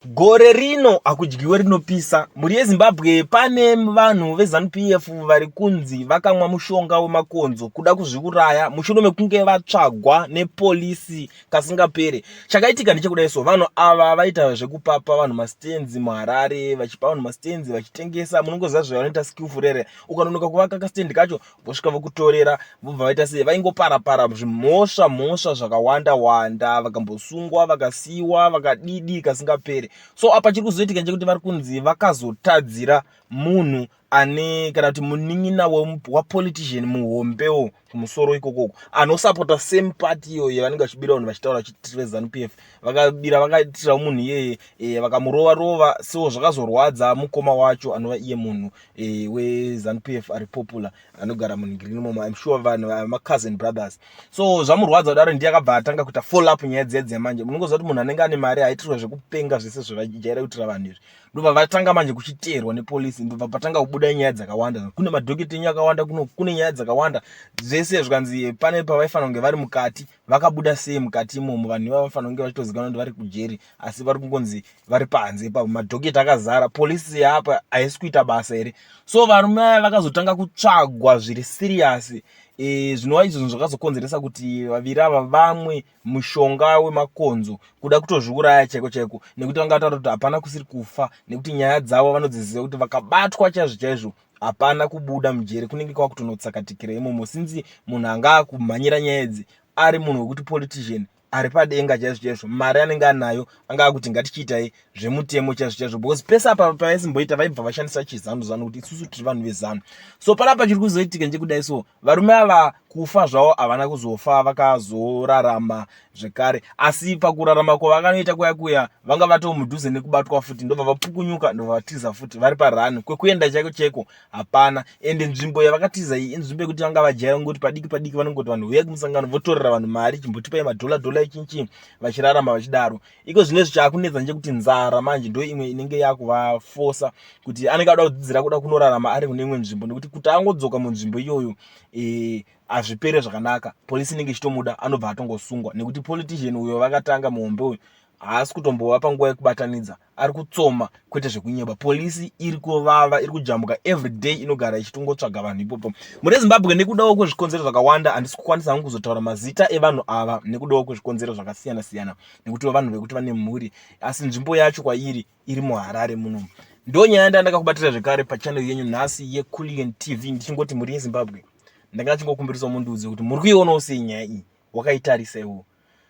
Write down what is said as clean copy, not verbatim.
Gore rino akudyiwe rinopisa. Muri yeZimbabwe pane vanhu veZanupf vari kunzi vakamwa mushonga wemakonzo kuda kuzviuraya mushure mekunge vatsvagwa nepolisi kasingapere. Chakaitika ndechekudai so vanhu ava vaita zvekupapa vanhu mastenzi muHarare, vachipa vanhu mastenzi vachitengesa. Munongoziva zvavanoita skillful. Ukanonoka kuvaka kastendi kacho vosvika vokutorera vobva vaita sei, vaingopara zvimhosva zvakawanda wanda, vakambosungwa vakasiiwa vakadidi kasingapere. So apa chiri kuzoitika ndechekuti vari kunzi vakazotadzira munhu ane kana kuti munin'ina wapolitician muhombewo kumusoro ikokoko anosapota same party iyo yavanenge vachibira vanhu vachitaura vachiti veZanupf vakabira vakaitira munhu iyeye vakamurova so zvakazorwadza mukoma wacho anova iye munhu weZanupf ari popular anogara munhingiri imomo. I'm sure vanhu cousin brothers. So zvamurwadza kudaro ndiye akabva atanga kuita follow up nyaya dzedze manje. Munongoziva kuti munhu anenge ane mari haitirwa zvekupenga zvese zvavajaira kuitira vanhu izvi. Ndobva vatanga manje kuchiteerwa nepolisi, ndobva patanga kubuda nyaya dzakawanda. Kune madhokiteni akawanda, kune nyaya dzakawanda zvese zvikanzi pane pavaifanira kunge vari mukati vakabuda sei mukati imomo. Vanhu ivavo vanofanira kunge vachitozikanwa kuti vari kujeri asi vari kungonzi vari panze ipapo, madhokita akazara, polisi yaapa haisi kuita basa here. So varume ava vakazotanga kutsvagwa zviri serious. Zvinova izvo zvakazokonzeresa kuti vaviri ava vamwe mushonga wemakonzo kuda kutozviuraya chaiko nekuti vanga vataura kuti hapana kusiri kufa nekuti nyaya dzavo vanodziziva kuti vakabatwa chaizvo hapana kubuda mujeri, kunenge kwava kutonotsakatikira imomo. Sinzi munhu anga akumhanyira nyaya idzi ari munhu wekuti politician ari padenga chaizvo, mari anenge anayo anga akuti ngatichiitai zvemutemo chaizvo because pese apa pavaisimboita vaibva vashandisa chizanu kuti isusu tiri vanhu vezanu. So panapa chiri kuzoitika ndechekudai so varume ava kufa zvavo havana kuzofa, vakazorarama zvekare, asi pakurarama kwavakanoita kuya vanga vatomudhuze nekubatwa futi, ndobva vapukunyuka ndobva vatiza futi vari parani kwekuenda chaiko hapana. Ende nzvimbo yavakatiza iyi inzvimbo yekuti vanga vajaira ngoti padiki vanongoti vanhu huyai kumusangano votorera vanhu mari chimbotipai madhola echinchi vachirarama vachidaro. Iko zvinezvi chaakunetsa ndechekuti nzara manje ndo imwe inenge yakuvafosa kuti anenge ada kudzidzira kuda kunorarama ari kune imwe nzvimbo, nekuti kuti angodzoka munzvimbo iyoyo hazvipere zvakanaka, polisi inenge ichitomuda anobva atongosungwa nekuti politician uyo vakatanga muhombe uyu haasi kutombova panguva yekubatanidza, ari kutsoma kwete zvekunyeba. Polisi iri kuvava, iri kujambuka everyday, inogara ichitongotsvaga vanhu ipopo muri Zimbabwe nekudawo kwezvikonzero zvakawanda. Handisi kukwanisa hangu kuzotaura mazita evanhu ava nekudawo kwezvikonzero zvakasiyana nekuti vanhu vekuti vane mhuri, asi nzvimbo yacho kwairi iri muHarare munomu. Ndo nyaya ndandakakubatira zvekare pachannel yenyu nhasi yeCooligan TV ndichingoti muri yeZimbabwe. Ndanga ndichingokumbirisawo mundudzi kuti muri kuionawo sei nyaya iyi, wakaitarisa iwo.